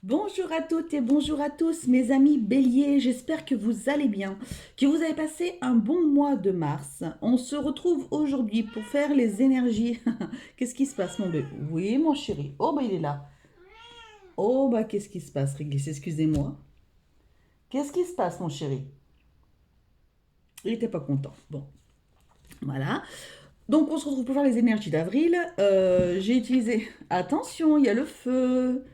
Bonjour à toutes et bonjour à tous, mes amis béliers, j'espère que vous allez bien, que vous avez passé un bon mois de mars. On se retrouve aujourd'hui pour faire les énergies. Qu'est-ce qui se passe, mon bébé? Oui, mon chéri. Oh, bah, il est là. Oh, bah, qu'est-ce qui se passe, Réglisse? Excusez-moi. Qu'est-ce qui se passe, mon chéri? Il n'était pas content. Bon, voilà. Donc, on se retrouve pour faire les énergies d'avril. J'ai utilisé. Attention, il y a le feu,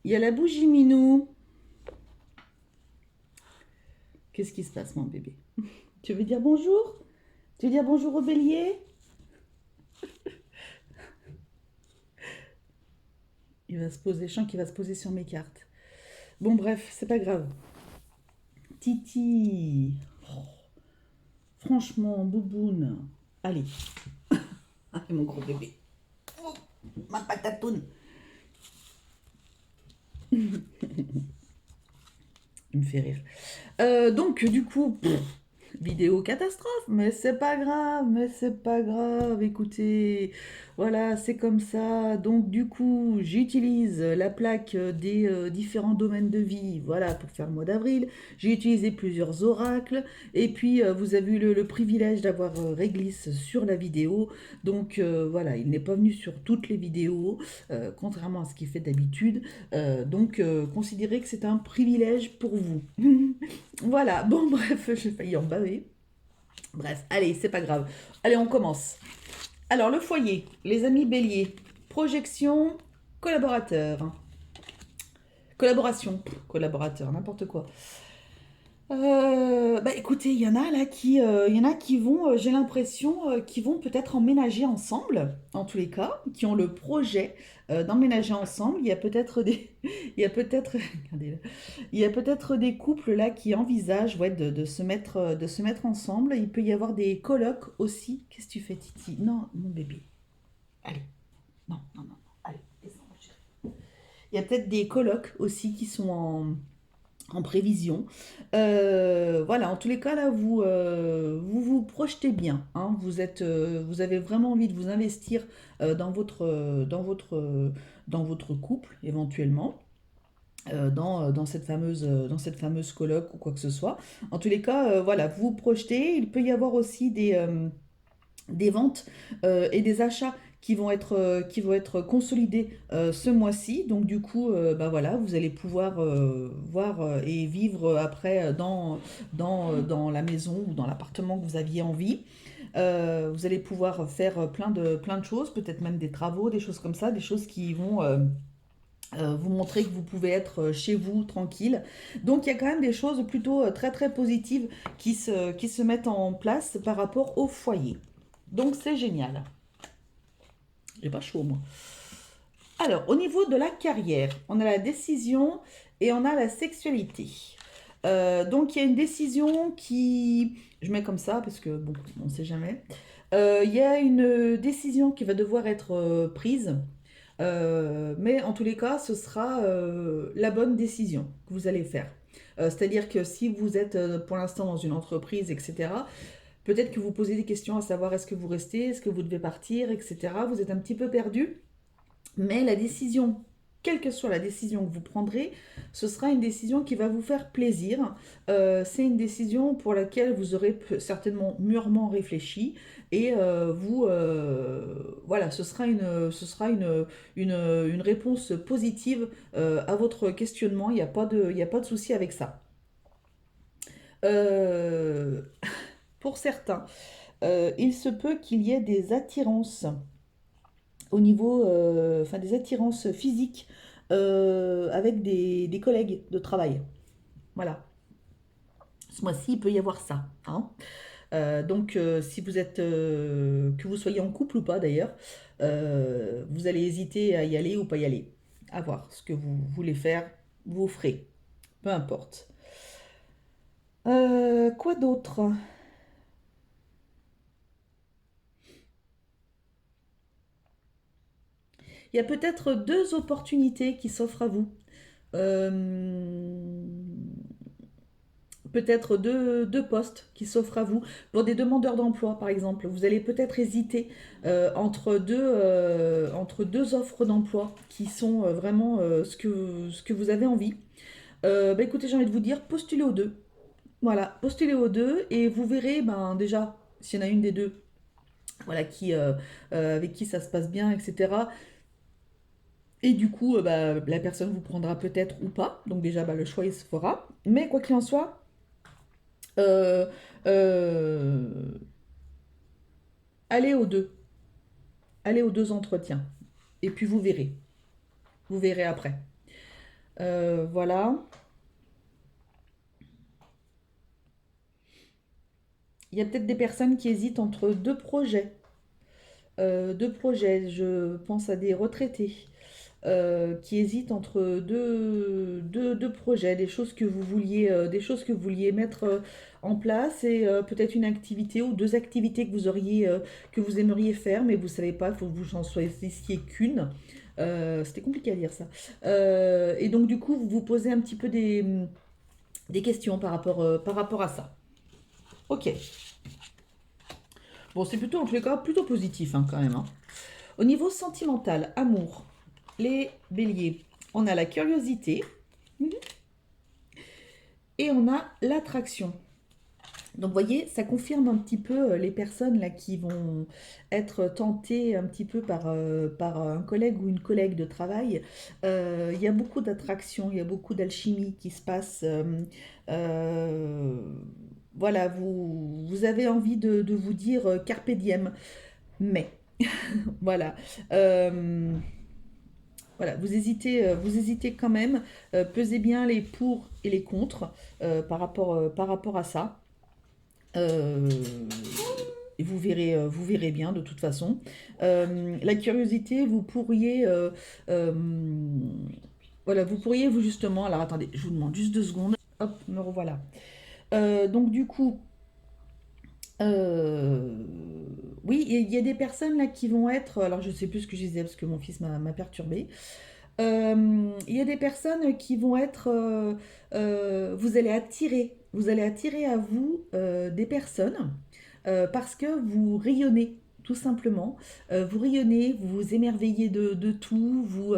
il y a la bougie minou. Qu'est-ce qui se passe, mon bébé? Tu veux dire bonjour? Tu veux dire bonjour au bélier? Il va se poser, je sens qu'il va se poser sur mes cartes. Bon, bref, c'est pas grave. Titi. Oh, franchement, bouboune. Allez. Allez, mon gros bébé. Oh, ma patatoune. Il me fait rire. Donc, du coup, vidéo catastrophe, mais c'est pas grave, mais c'est pas grave. Écoutez, voilà, c'est comme ça. Donc, du coup, j'utilise la plaque des différents domaines de vie, voilà, pour faire le mois d'avril. J'ai utilisé plusieurs oracles, et puis vous avez eu le privilège d'avoir Réglisse sur la vidéo. Donc, voilà, il n'est pas venu sur toutes les vidéos, contrairement à ce qu'il fait d'habitude. Donc, considérez que c'est un privilège pour vous. Voilà, bon, bref, j'ai failli en baver. Bref, allez, c'est pas grave. Allez, on commence. Alors, le foyer, les amis béliers, projection, collaborateur. Collaboration, collaborateur, n'importe quoi. Bah écoutez, il y en a là il y en a qui vont, j'ai l'impression, qui vont peut-être emménager ensemble, en tous les cas, qui ont le projet d'emménager ensemble. Il y a peut-être des, il y a peut-être, regardez là. Il y a peut-être des couples là qui envisagent, ouais, de se mettre ensemble. Il peut y avoir des colocs aussi. Qu'est-ce que tu fais, Titi? Non, mon bébé. Allez, non, non, non, non. Allez, descends, mon chéri. Il y a peut-être des colocs aussi qui sont en prévision. Voilà, en tous les cas, là, vous vous projetez bien, hein. Vous avez vraiment envie de vous investir dans votre couple, éventuellement. Dans cette fameuse coloc ou quoi que ce soit. En tous les cas, voilà, vous vous projetez. Il peut y avoir aussi des ventes et des achats qui vont être consolidés ce mois-ci. Donc du coup, bah voilà, vous allez pouvoir voir et vivre après dans la maison ou dans l'appartement que vous aviez envie. Vous allez pouvoir faire plein de choses, peut-être même des travaux, des choses comme ça, des choses qui vont vous montrer que vous pouvez être chez vous tranquille. Donc il y a quand même des choses plutôt très très positives qui se mettent en place par rapport au foyer. Donc c'est génial. J'ai pas chaud moi. Alors au niveau de la carrière, on a la décision et on a la sexualité. Donc il y a une décision qui... Je mets comme ça parce que bon, on ne sait jamais. Il y a une décision qui va devoir être prise. Mais en tous les cas, ce sera la bonne décision que vous allez faire. C'est-à-dire que si vous êtes pour l'instant dans une entreprise, etc., peut-être que vous posez des questions à savoir est-ce que vous restez, est-ce que vous devez partir, etc. Vous êtes un petit peu perdu, mais la décision, quelle que soit la décision que vous prendrez, ce sera une décision qui va vous faire plaisir. C'est une décision pour laquelle vous aurez certainement mûrement réfléchi et voilà, ce sera une réponse positive à votre questionnement. Il y a pas de souci avec ça. Euh, pour certains, il se peut qu'il y ait des attirances au niveau, enfin des attirances physiques avec des collègues de travail. Voilà. Ce mois-ci, il peut y avoir ça, hein. Donc, si vous êtes, que vous soyez en couple ou pas d'ailleurs, vous allez hésiter à y aller ou pas y aller. À voir ce que vous voulez faire, vous ferez. Peu importe. Quoi d'autre? Il y a peut-être deux opportunités qui s'offrent à vous. Euh, peut-être deux postes qui s'offrent à vous. Pour des demandeurs d'emploi, par exemple, vous allez peut-être hésiter entre deux offres d'emploi qui sont vraiment ce que vous avez envie. Bah, écoutez, j'ai envie de vous dire, postulez aux deux. Voilà, postulez aux deux et vous verrez, ben, déjà, s'il y en a une des deux, voilà, avec qui ça se passe bien, etc. Et du coup, bah, la personne vous prendra peut-être ou pas. Donc déjà, bah, le choix, il se fera. Mais quoi qu'il en soit, euh, euh, allez aux deux. Allez aux deux entretiens. Et puis vous verrez. Vous verrez après. Voilà. Il y a peut-être des personnes qui hésitent entre deux projets. Deux projets. Je pense à des retraités qui hésitent entre deux projets, des choses que vous vouliez mettre en place et peut-être une activité ou deux activités que vous aimeriez faire, mais vous ne savez pas, il faut que vous en choisissiez qu'une. C'était compliqué à dire ça. Et donc du coup, vous vous posez un petit peu des questions par rapport à ça. Ok. Bon, c'est plutôt en tous les cas plutôt positif hein, quand même. Hein. Au niveau sentimental, amour, les béliers, on a la curiosité et on a l'attraction. Donc vous voyez, ça confirme un petit peu les personnes là qui vont être tentées un petit peu par un collègue ou une collègue de travail. Il y a beaucoup d'attraction, il y a beaucoup d'alchimie qui se passe. Euh, voilà, vous avez envie de vous dire carpe diem, mais voilà. Euh, voilà, vous hésitez quand même. Pesez bien les pour et les contre par rapport à ça. Euh, et vous verrez bien de toute façon. La curiosité, euh, voilà, vous pourriez vous justement. Alors attendez, je vous demande juste 2 secondes. Hop, me revoilà. Donc du coup, euh, oui, il y a des personnes là qui vont être. Alors je sais plus ce que je disais parce que mon fils m'a perturbé. Il y a des personnes qui vont être. Vous allez attirer à vous des personnes parce que vous rayonnez, tout simplement. Vous rayonnez, vous vous émerveillez de tout, vous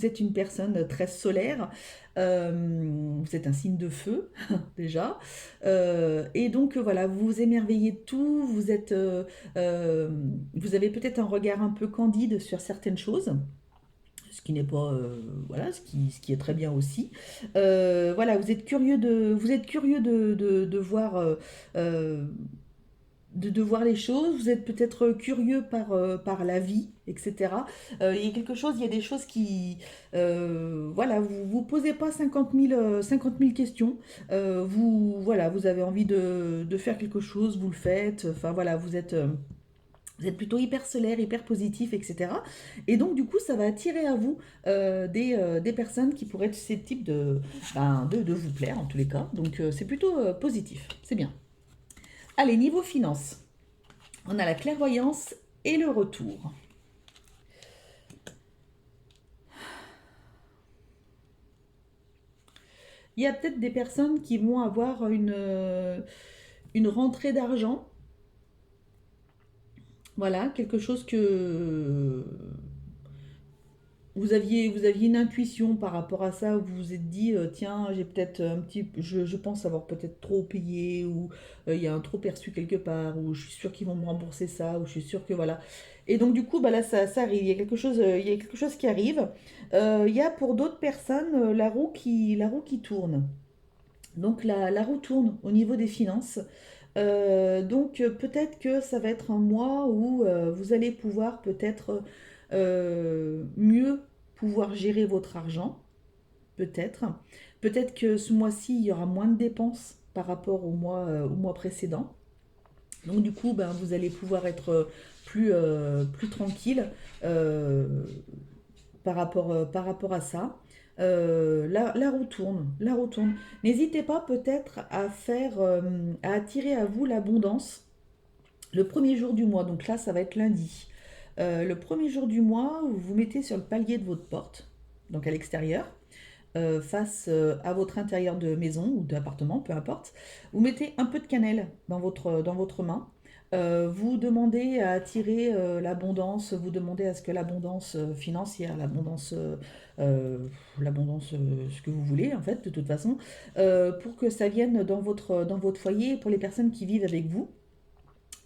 êtes une personne très solaire, vous êtes un signe de feu, déjà. Et donc, voilà, vous vous émerveillez de tout, euh, vous avez peut-être un regard un peu candide sur certaines choses ce qui n'est pas voilà ce qui est très bien aussi. Voilà, vous êtes curieux de voir de voir les choses, vous êtes peut-être curieux par la vie, etc. Il y a des choses voilà, vous vous posez pas 50 000 questions, voilà, vous avez envie de faire quelque chose, vous le faites, enfin voilà, vous êtes plutôt hyper solaire, hyper positif, etc. Et donc, du coup, ça va attirer à vous des personnes qui pourraient être susceptibles de vous plaire, en tous les cas. Donc, c'est plutôt positif. C'est bien. Allez, niveau finance. On a la clairvoyance et le retour. Il y a peut-être des personnes qui vont avoir une rentrée d'argent. Voilà, quelque chose que vous aviez une intuition par rapport à ça, où vous vous êtes dit, tiens, j'ai peut-être je pense avoir peut-être trop payé, ou il y a un trop perçu quelque part, ou je suis sûre qu'ils vont me rembourser ça, ou je suis sûre que voilà. Et donc du coup, bah là, ça arrive, il y a quelque chose qui arrive. Il y a pour d'autres personnes la roue qui tourne. Donc la roue tourne au niveau des finances. Donc peut-être que ça va être un mois où vous allez pouvoir peut-être mieux pouvoir gérer votre argent, peut-être. Peut-être que ce mois-ci, il y aura moins de dépenses par rapport au mois précédent. Donc du coup, ben, vous allez pouvoir être plus tranquille euh, par rapport à ça. La roue tourne, la roue tourne. N'hésitez pas peut-être à attirer à vous l'abondance le premier jour du mois. Donc là, ça va être lundi. Le premier jour du mois, vous vous mettez sur le palier de votre porte, donc à l'extérieur. face à votre intérieur de maison ou d'appartement, peu importe. Vous mettez un peu de cannelle dans votre main. Vous demandez à attirer l'abondance, vous demandez à ce que l'abondance financière, euh, l'abondance, ce que vous voulez en fait, de toute façon, pour que ça vienne dans votre foyer, pour les personnes qui vivent avec vous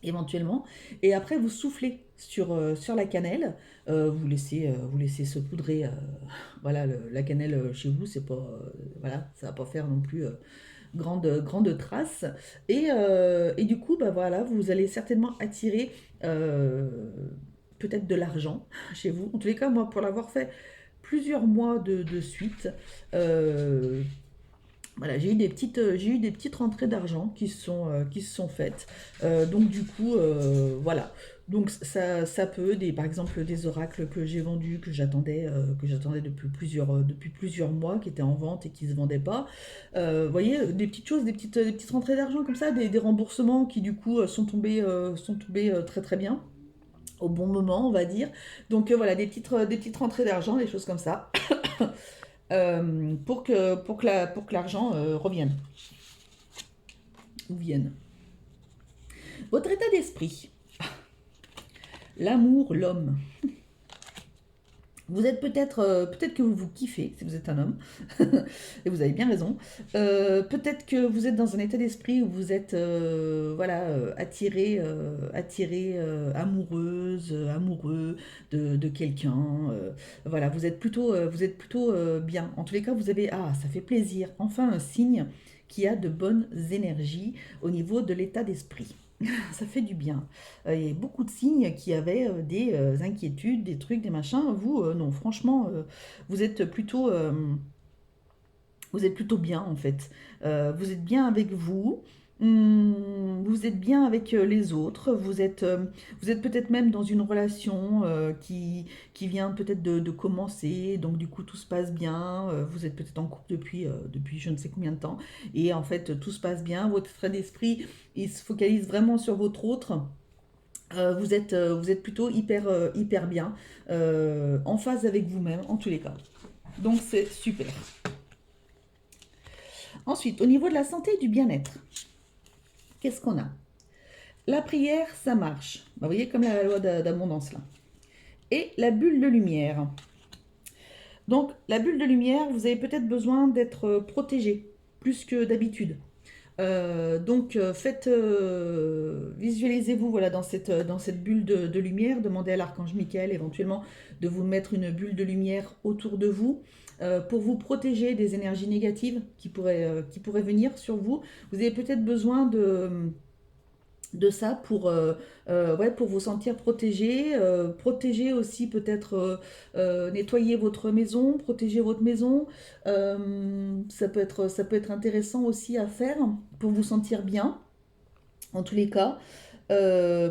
éventuellement. Et après, vous soufflez sur la cannelle. Vous laissez saupoudrer voilà, la cannelle chez vous. C'est pas, voilà, ça va pas faire non plus grande trace. Et du coup, bah, voilà, vous allez certainement attirer euh, peut-être de l'argent chez vous. En tous les cas, moi, pour l'avoir fait plusieurs mois de suite, euh, voilà, j'ai eu des petites rentrées d'argent qui se sont faites. Donc du coup, voilà. Donc ça peut, par exemple, des oracles que j'ai vendus, que j'attendais depuis plusieurs mois, qui étaient en vente et qui ne se vendaient pas. Vous voyez, des petites choses, des petites rentrées d'argent comme ça, des remboursements qui du coup sont tombés très très bien, au bon moment, on va dire. Donc voilà, des petites rentrées d'argent, des choses comme ça, pour que l'argent revienne ou vienne. Votre état d'esprit, l'amour, l'homme. Vous êtes peut-être que vous vous kiffez si vous êtes un homme, et vous avez bien raison. Peut-être que vous êtes dans un état d'esprit où vous êtes voilà, attiré amoureuse, amoureux de quelqu'un. Voilà, vous êtes plutôt bien. En tous les cas, ça fait plaisir. Enfin, un signe qui a de bonnes énergies au niveau de l'état d'esprit. Ça fait du bien. Il y a beaucoup de signes qui avaient des inquiétudes, des trucs, des machins. Vous, non, franchement, vous êtes plutôt bien en fait. Vous êtes bien avec vous. Vous êtes bien avec les autres. Vous êtes peut-être même dans une relation qui vient peut-être de commencer. Donc du coup, tout se passe bien. Vous êtes peut-être en couple depuis je ne sais combien de temps. Et en fait, tout se passe bien. Votre état d'esprit, il se focalise vraiment sur votre autre. Vous êtes plutôt hyper bien, en phase avec vous-même en tous les cas. Donc c'est super. Ensuite, au niveau de la santé et du bien-être, qu'est-ce qu'on a? La prière, ça marche. Bah, vous voyez comme la loi d'abondance là. Et la bulle de lumière. Donc la bulle de lumière, vous avez peut-être besoin d'être protégé plus que d'habitude. Visualisez-vous voilà, dans cette bulle de lumière. Demandez à l'archange Michael éventuellement de vous mettre une bulle de lumière autour de vous pour vous protéger des énergies négatives qui pourraient venir sur vous. Vous avez peut-être besoin de ça ouais, pour vous sentir protégé. Protéger aussi peut-être, nettoyer votre maison, protéger votre maison. Ça peut être intéressant aussi à faire pour vous sentir bien, en tous les cas.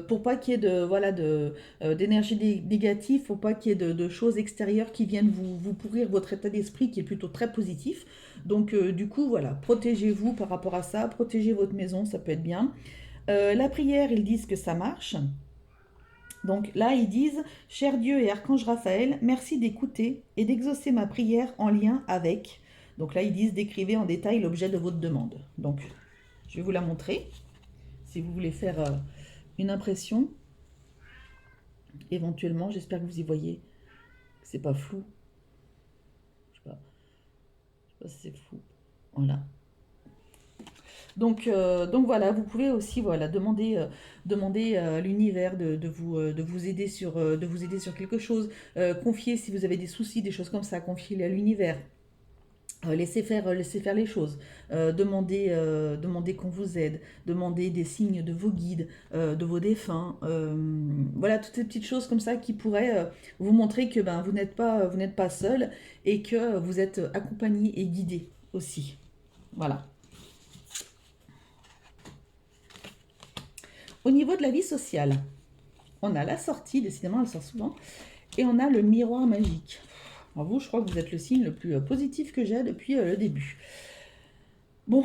Pour pas qu'il y ait d'énergie négative, pour pas qu'il y ait de choses extérieures qui viennent vous pourrir votre état d'esprit qui est plutôt très positif. Donc du coup, voilà, protégez-vous par rapport à ça, protégez votre maison, ça peut être bien. La prière, ils disent que ça marche. Donc là, ils disent, cher Dieu et Archange Raphaël, merci d'écouter et d'exaucer ma prière en lien avec. Donc là, ils disent, décrivez en détail l'objet de votre demande. Donc, je vais vous la montrer. Si vous voulez faire une impression, éventuellement, j'espère que vous y voyez, que c'est pas flou. Je sais pas si c'est flou. Voilà. Donc voilà, vous pouvez aussi voilà, demander à l'univers de vous aider de vous aider sur quelque chose. Confier si vous avez des soucis, des choses comme ça, confiez-les à l'univers. Laissez faire les choses. Demandez qu'on vous aide. Demandez des signes de vos guides, de vos défunts. Voilà, toutes ces petites choses comme ça qui pourraient vous montrer que ben, vous n'êtes pas seul et que vous êtes accompagné et guidé aussi. Voilà. Au niveau de la vie sociale, on a la sortie, décidément elle sort souvent, et on a le miroir magique. Alors vous, je crois que vous êtes le signe le plus positif que j'ai depuis le début. Bon,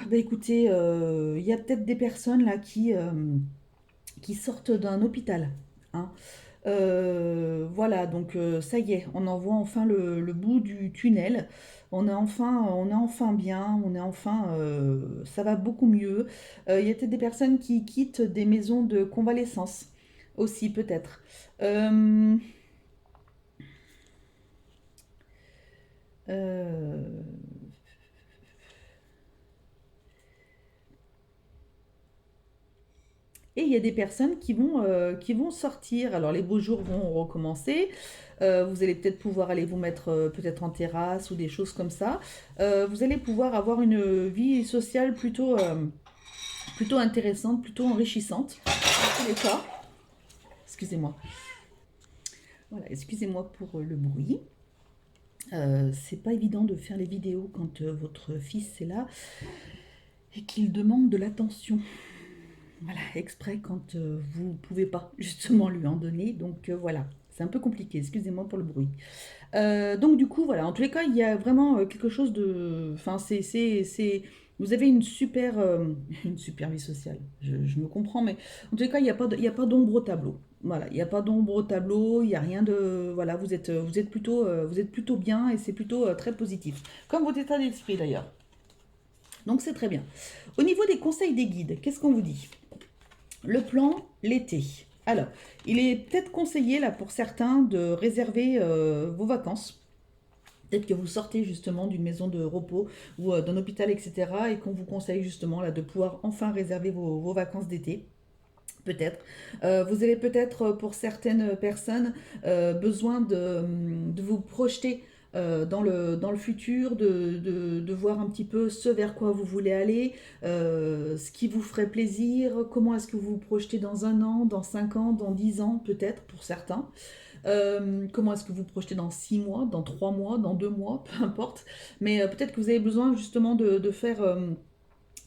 bah écoutez, il y a peut-être des personnes là qui sortent d'un hôpital, hein. Voilà, donc ça y est, on en voit enfin le bout du tunnel. On est enfin bien, on est enfin, ça va beaucoup mieux. Il y a peut-être des personnes qui quittent des maisons de convalescence aussi, peut-être. Euh, euh, Et il y a des personnes qui vont sortir. Alors les beaux jours vont recommencer. Vous allez peut-être pouvoir aller vous mettre peut-être en terrasse ou des choses comme ça. Vous allez pouvoir avoir une vie sociale plutôt intéressante, plutôt enrichissante. Dans tous les cas, excusez-moi. Voilà, excusez-moi pour le bruit. C'est pas évident de faire les vidéos quand votre fils est là et qu'il demande de l'attention. Voilà, exprès quand vous pouvez pas justement lui en donner. Donc voilà, c'est un peu compliqué, excusez-moi pour le bruit. Donc du coup, voilà, en tous les cas, il y a vraiment quelque chose de... Enfin, Vous avez une super vie sociale, je me comprends, mais en tous les cas, il y a pas d'ombre au tableau. Voilà, il n'y a pas d'ombre au tableau, il n'y a rien de... Voilà, vous êtes plutôt bien et c'est plutôt très positif. Comme votre état d'esprit d'ailleurs. Donc c'est très bien. Au niveau des conseils des guides, qu'est-ce qu'on vous dit? Le plan, l'été. Alors, il est peut-être conseillé là pour certains de réserver vos vacances. Peut-être que vous sortez justement d'une maison de repos ou d'un hôpital, etc. Et qu'on vous conseille justement là de pouvoir enfin réserver vos vacances d'été. Peut-être. Vous avez peut-être pour certaines personnes besoin de vous projeter dans le futur, de voir un petit peu ce vers quoi vous voulez aller, ce qui vous ferait plaisir, comment est-ce que vous vous projetez dans un an, dans 5 ans, dans 10 ans peut-être pour certains. Comment est-ce que vous vous projetez dans 6 mois, dans 3 mois, dans 2 mois, peu importe. Mais peut-être que vous avez besoin justement de faire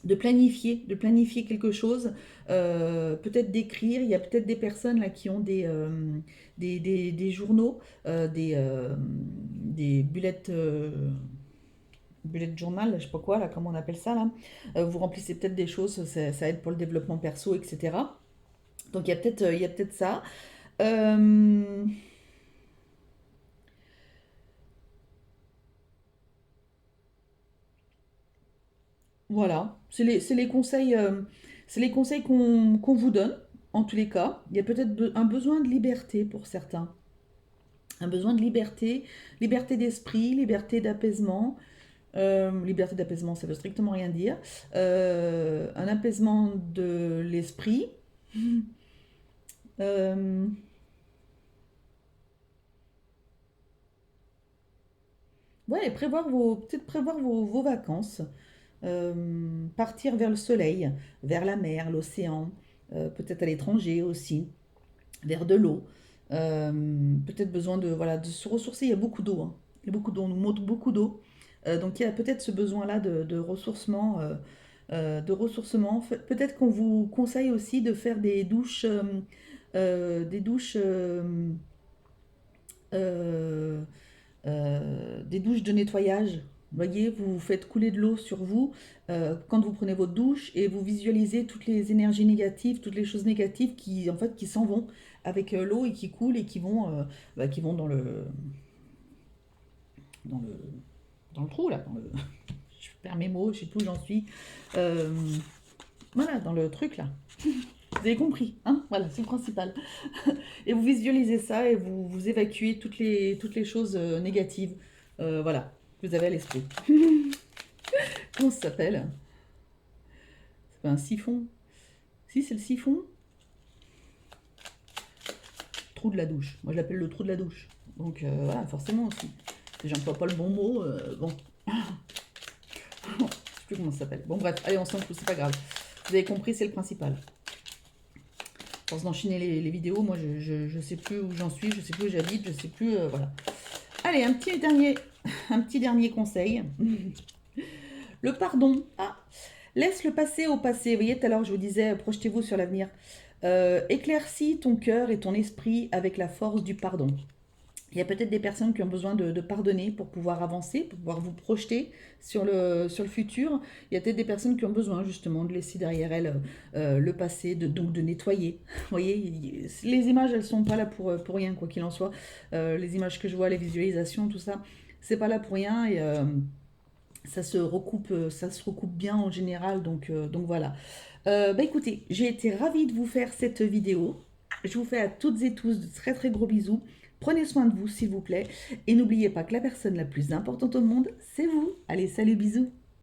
de planifier quelque chose, peut-être d'écrire. Il y a peut-être des personnes là qui ont des journaux, des bullet journal, je sais pas quoi, là, comment on appelle ça, là. Vous remplissez peut-être des choses, ça aide pour le développement perso, etc. Donc il y a peut-être ça. Euh, Voilà, c'est les conseils qu'on vous donne, en tous les cas. Il y a peut-être un besoin de liberté pour certains. Un besoin de liberté, liberté d'esprit, liberté d'apaisement. Liberté d'apaisement, ça veut strictement rien dire. Un apaisement de l'esprit. Euh, ouais, et peut-être prévoir vos vacances. Partir vers le soleil, vers la mer, l'océan, peut-être à l'étranger aussi, vers de l'eau. Peut-être besoin voilà, de se ressourcer. Il y a beaucoup d'eau, hein. Il y a beaucoup d'eau, on nous montre beaucoup d'eau. Donc il y a peut-être ce besoin-là de ressourcement. Peut-être qu'on vous conseille aussi de faire euh, des douches de nettoyage. Vous voyez, vous faites couler de l'eau sur vous quand vous prenez votre douche et vous visualisez toutes les énergies négatives, toutes les choses négatives qui en fait qui s'en vont avec l'eau et qui coulent et qui vont dans le dans le trou là. Je perds mes mots, je sais plus où j'en suis. Euh, voilà, dans le truc là. Vous avez compris, hein? Voilà, c'est le principal. Et vous visualisez ça et vous évacuez toutes les choses négatives, voilà, que vous avez à l'esprit. Comment ça s'appelle? C'est pas un siphon? Si, c'est le siphon. Trou de la douche. Moi, je l'appelle le trou de la douche. Donc, voilà, forcément aussi. Si j'emploie pas le bon mot, bon. Je sais plus comment ça s'appelle. Bon, bref, allez, on s'en fout, c'est pas grave. Vous avez compris, c'est le principal. À force d'enchaîner les vidéos, moi, je sais plus où j'en suis, je sais plus où j'habite, je sais plus, voilà. Allez, un petit dernier conseil. Le pardon. Ah, laisse le passé au passé. Vous voyez, tout à l'heure, je vous disais, projetez-vous sur l'avenir. Éclaircis ton cœur et ton esprit avec la force du pardon. Il y a peut-être des personnes qui ont besoin de pardonner pour pouvoir avancer, pour pouvoir vous projeter sur le futur. Il y a peut-être des personnes qui ont besoin justement de laisser derrière elles le passé, donc de nettoyer. Vous voyez, les images, elles sont pas là pour rien, quoi qu'il en soit. Les images que je vois, les visualisations, tout ça, c'est pas là pour rien et ça se recoupe bien en général. Donc voilà. Bah écoutez, j'ai été ravie de vous faire cette vidéo. Je vous fais à toutes et tous de très très gros bisous. Prenez soin de vous s'il vous plaît. Et n'oubliez pas que la personne la plus importante au monde, c'est vous. Allez, salut, bisous.